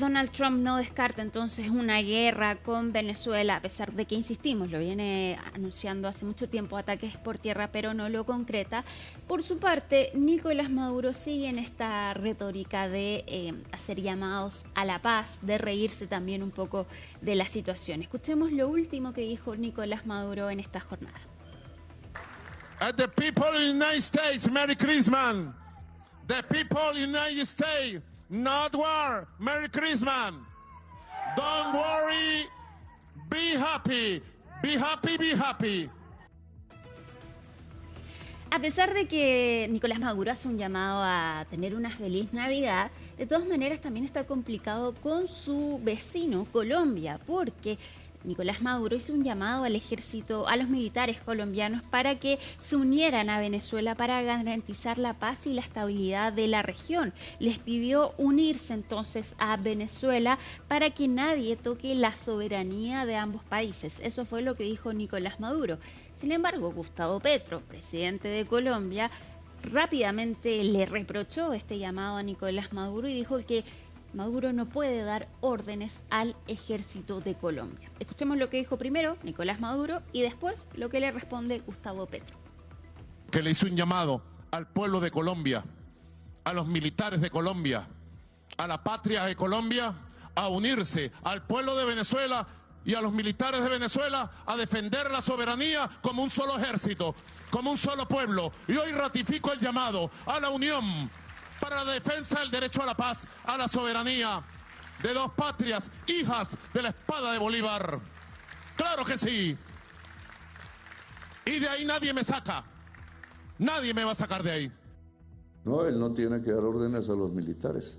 Donald Trump no descarta entonces una guerra con Venezuela, a pesar de que, insistimos, lo viene anunciando hace mucho tiempo, ataques por tierra, pero no lo concreta. Por su parte, Nicolás Maduro sigue en esta retórica de hacer llamados a la paz, de reírse también un poco de la situación. Escuchemos lo último que dijo Nicolás Maduro en esta jornada. At the people of the United States, Merry Christmas. The people of the United States, not war, Merry Christmas. Don't worry, be happy, be happy, be happy. A pesar de que Nicolás Maduro hace un llamado a tener una feliz Navidad, de todas maneras también está complicado con su vecino Colombia, porque Nicolás Maduro hizo un llamado al ejército, a los militares colombianos para que se unieran a Venezuela para garantizar la paz y la estabilidad de la región. Les pidió unirse entonces a Venezuela para que nadie toque la soberanía de ambos países. Eso fue lo que dijo Nicolás Maduro. Sin embargo, Gustavo Petro, presidente de Colombia, rápidamente le reprochó este llamado a Nicolás Maduro y dijo que Maduro no puede dar órdenes al ejército de Colombia. Escuchemos lo que dijo primero Nicolás Maduro y después lo que le responde Gustavo Petro. Que le hizo un llamado al pueblo de Colombia, a los militares de Colombia, a la patria de Colombia, a unirse al pueblo de Venezuela y a los militares de Venezuela a defender la soberanía como un solo ejército, como un solo pueblo. Y hoy ratifico el llamado a la unión para la defensa del derecho a la paz, a la soberanía de dos patrias, hijas de la espada de Bolívar. ¡Claro que sí! Y de ahí nadie me saca. Nadie me va a sacar de ahí. No, él no tiene que dar órdenes a los militares.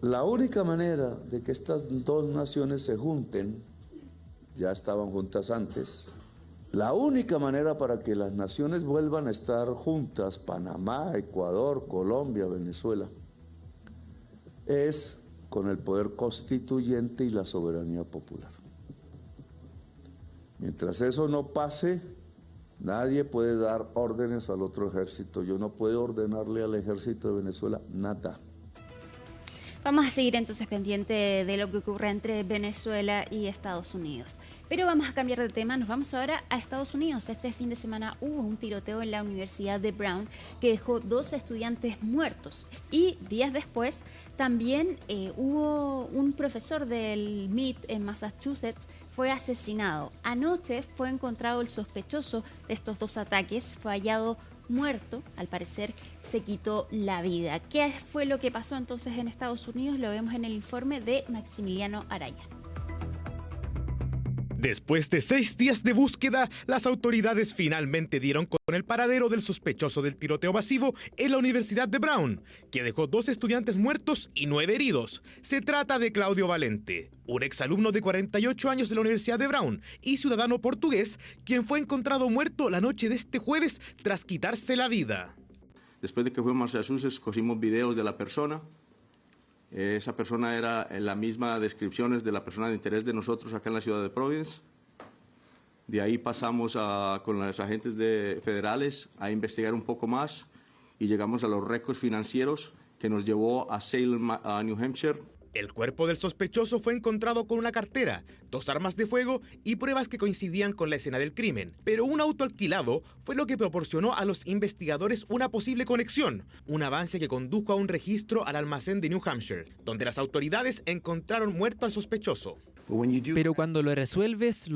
La única manera de que estas dos naciones se junten, ya estaban juntas antes, la única manera para que las naciones vuelvan a estar juntas, Panamá, Ecuador, Colombia, Venezuela, es con el poder constituyente y la soberanía popular. Mientras eso no pase, nadie puede dar órdenes al otro ejército. Yo no puedo ordenarle al ejército de Venezuela nada. Vamos a seguir entonces pendiente de lo que ocurre entre Venezuela y Estados Unidos. Pero vamos a cambiar de tema, nos vamos ahora a Estados Unidos. Este fin de semana hubo un tiroteo en la Universidad de Brown que dejó 2 estudiantes muertos. Y días después también hubo un profesor del MIT en Massachusetts fue asesinado. Anoche fue encontrado el sospechoso de estos 2 ataques, fue hallado muerto, al parecer se quitó la vida. ¿Qué fue lo que pasó entonces en Estados Unidos? Lo vemos en el informe de Maximiliano Araya. Después de 6 días de búsqueda, las autoridades finalmente dieron con el paradero del sospechoso del tiroteo masivo en la Universidad de Brown, que dejó 2 estudiantes muertos y 9 heridos. Se trata de Claudio Valente, un exalumno de 48 años de la Universidad de Brown y ciudadano portugués, quien fue encontrado muerto la noche de este jueves tras quitarse la vida. Después de que fuimos a Massachusetts, cogimos videos de la persona. Esa persona era en la misma descripciones de la persona de interés de nosotros acá en la ciudad de Providence. De ahí pasamos con los agentes federales a investigar un poco más y llegamos a los récords financieros que nos llevó a Salem, a New Hampshire. El cuerpo del sospechoso fue encontrado con una cartera, 2 armas de fuego y pruebas que coincidían con la escena del crimen. Pero un auto alquilado fue lo que proporcionó a los investigadores una posible conexión, un avance que condujo a un registro al almacén de New Hampshire, donde las autoridades encontraron muerto al sospechoso. Pero cuando lo resuelves,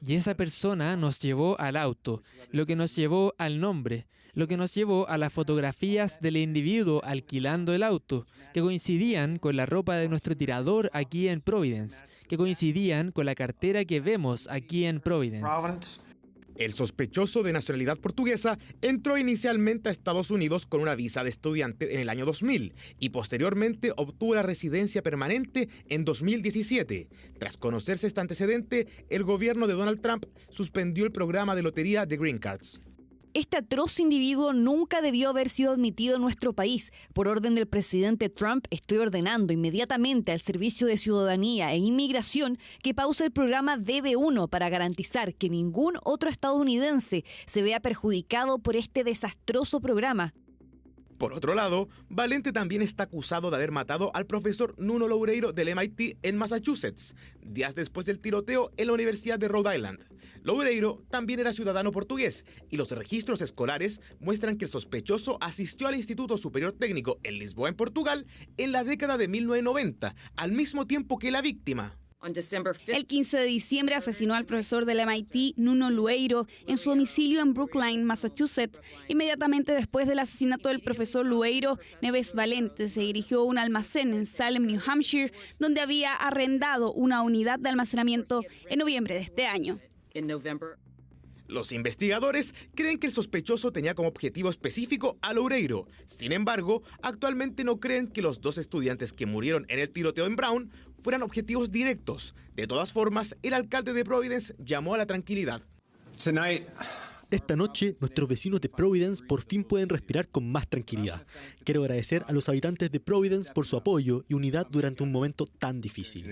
y esa persona nos llevó al auto, lo que nos llevó al nombre, lo que nos llevó a las fotografías del individuo alquilando el auto, que coincidían con la ropa de nuestro tirador aquí en Providence, que coincidían con la cartera que vemos aquí en Providence. El sospechoso de nacionalidad portuguesa entró inicialmente a Estados Unidos con una visa de estudiante en el año 2000 y posteriormente obtuvo la residencia permanente en 2017. Tras conocerse este antecedente, el gobierno de Donald Trump suspendió el programa de lotería de Green Cards. Este atroz individuo nunca debió haber sido admitido en nuestro país. Por orden del presidente Trump, estoy ordenando inmediatamente al Servicio de Ciudadanía e Inmigración que pause el programa DB1 para garantizar que ningún otro estadounidense se vea perjudicado por este desastroso programa. Por otro lado, Valente también está acusado de haber matado al profesor Nuno Loureiro del MIT en Massachusetts, días después del tiroteo en la Universidad de Rhode Island. Loureiro también era ciudadano portugués y los registros escolares muestran que el sospechoso asistió al Instituto Superior Técnico en Lisboa, en Portugal, en la década de 1990, al mismo tiempo que la víctima. El 15 de diciembre asesinó al profesor del MIT, Nuno Loureiro, en su domicilio en Brookline, Massachusetts. Inmediatamente después del asesinato del profesor Loureiro, Neves Valente se dirigió a un almacén en Salem, New Hampshire, donde había arrendado una unidad de almacenamiento en noviembre de este año. Los investigadores creen que el sospechoso tenía como objetivo específico a Loureiro. Sin embargo, actualmente no creen que los 2 estudiantes que murieron en el tiroteo en Brown fueran objetivos directos. De todas formas, el alcalde de Providence llamó a la tranquilidad. Esta noche, nuestros vecinos de Providence por fin pueden respirar con más tranquilidad. Quiero agradecer a los habitantes de Providence por su apoyo y unidad durante un momento tan difícil.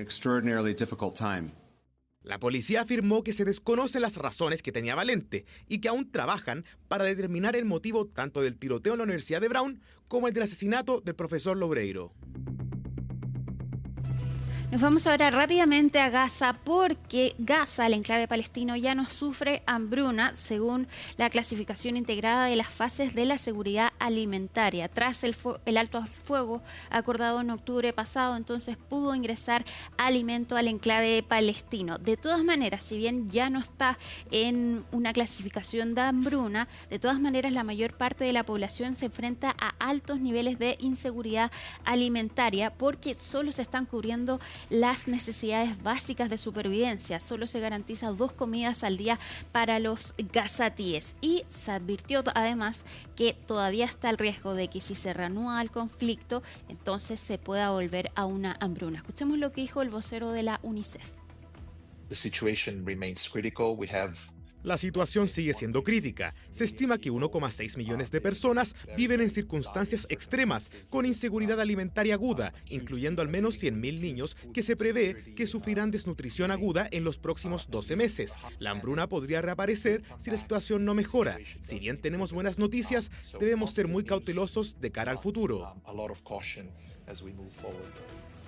La policía afirmó que se desconocen las razones que tenía Valente y que aún trabajan para determinar el motivo tanto del tiroteo en la Universidad de Brown como el del asesinato del profesor Loureiro. Nos vamos ahora rápidamente a Gaza porque Gaza, el enclave palestino, ya no sufre hambruna según la clasificación integrada de las fases de la seguridad alimentaria. Tras el alto al fuego acordado en octubre pasado, entonces pudo ingresar alimento al enclave palestino. De todas maneras, si bien ya no está en una clasificación de hambruna, de todas maneras la mayor parte de la población se enfrenta a altos niveles de inseguridad alimentaria porque solo se están cubriendo las necesidades básicas de supervivencia. Solo se garantiza 2 comidas al día para los gazatíes. Y se advirtió además que todavía está el riesgo de que si se reanuda el conflicto, entonces se pueda volver a una hambruna. Escuchemos lo que dijo el vocero de la UNICEF. La situación sigue siendo crítica. Se estima que 1,6 millones de personas viven en circunstancias extremas, con inseguridad alimentaria aguda, incluyendo al menos 100.000 niños que se prevé que sufrirán desnutrición aguda en los próximos 12 meses. La hambruna podría reaparecer si la situación no mejora. Si bien tenemos buenas noticias, debemos ser muy cautelosos de cara al futuro.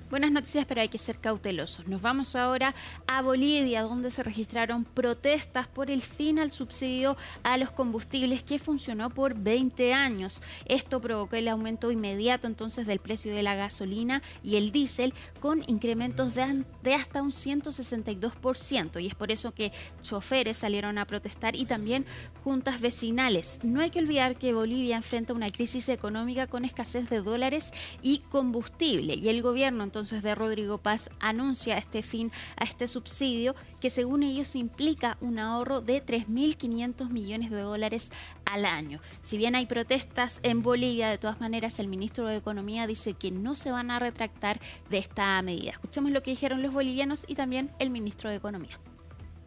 Buenas noticias, pero hay que ser cautelosos. Nos vamos ahora a Bolivia, donde se registraron protestas por el fin al subsidio a los combustibles que funcionó por 20 años. Esto provocó el aumento inmediato entonces del precio de la gasolina y el diésel, con incrementos de hasta un 162%. Y es por eso que choferes salieron a protestar y también juntas vecinales. No hay que olvidar que Bolivia enfrenta una crisis económica con escasez de dólares y combustible. Y el gobierno entonces de Rodrigo Paz anuncia este fin a este subsidio que según ellos implica un ahorro de 3.500 millones de dólares al año. Si bien hay protestas en Bolivia, de todas maneras el ministro de Economía dice que no se van a retractar de esta medida. Escuchemos lo que dijeron los bolivianos y también el ministro de Economía.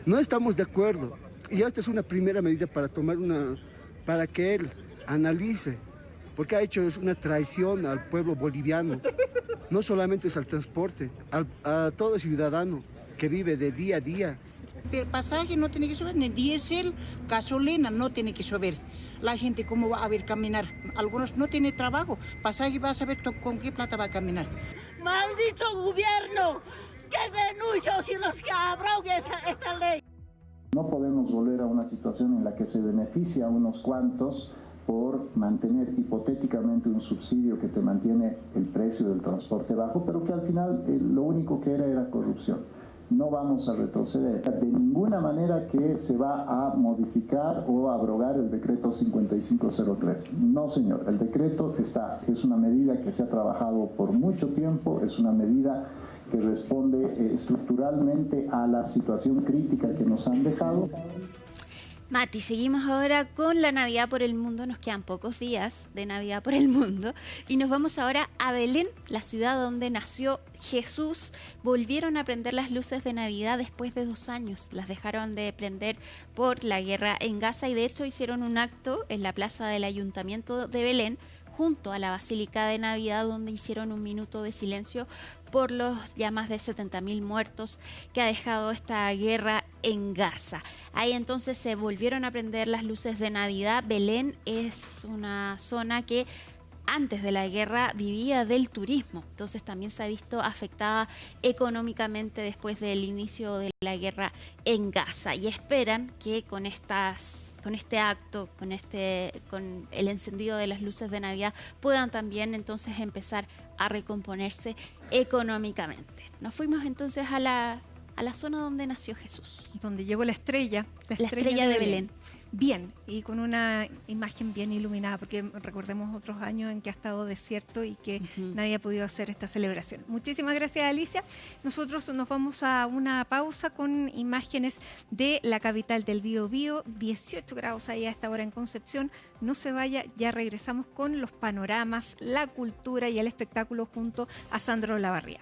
No estamos de acuerdo y esta es una primera medida para que él analice, porque ha hecho una traición al pueblo boliviano. No solamente es al transporte, a todo ciudadano que vive de día a día. El pasaje no tiene que subir, ni diésel, gasolina no tiene que subir. La gente cómo va a ver caminar. Algunos no tienen trabajo, pasaje va a saber con qué plata va a caminar. ¡Maldito gobierno! ¡Que denuncie si nos abrogue esta ley! No podemos volver a una situación en la que se beneficia a unos cuantos por mantener hipotéticamente un subsidio que te mantiene el precio del transporte bajo, pero que al final lo único que era corrupción. No vamos a retroceder de ninguna manera que se va a modificar o abrogar el decreto 5503. No, señor, el decreto está, es una medida que se ha trabajado por mucho tiempo, es una medida que responde estructuralmente a la situación crítica que nos han dejado. Mati, seguimos ahora con la Navidad por el Mundo. Nos quedan pocos días de Navidad por el Mundo y nos vamos ahora a Belén, la ciudad donde nació Jesús. Volvieron a prender las luces de Navidad después de 2 años. Las dejaron de prender por la guerra en Gaza y de hecho hicieron un acto en la plaza del Ayuntamiento de Belén junto a la Basílica de Navidad, donde hicieron un minuto de silencio por los ya más de 70.000 muertos que ha dejado esta guerra en Gaza. Ahí entonces se volvieron a prender las luces de Navidad. Belén es una zona que antes de la guerra vivía del turismo, entonces también se ha visto afectada económicamente después del inicio de la guerra en Gaza, y esperan que con este acto, con el encendido de las luces de Navidad, puedan también entonces empezar a recomponerse económicamente. Nos fuimos entonces a la zona donde nació Jesús. Donde llegó la estrella de Belén. Bien, y con una imagen bien iluminada, porque recordemos otros años en que ha estado desierto y que nadie ha podido hacer esta celebración. Muchísimas gracias, Alicia. Nosotros nos vamos a una pausa con imágenes de la capital del Biobío, 18 grados ahí a esta hora en Concepción. No se vaya, ya regresamos con los panoramas, la cultura y el espectáculo junto a Sandro Olavarría.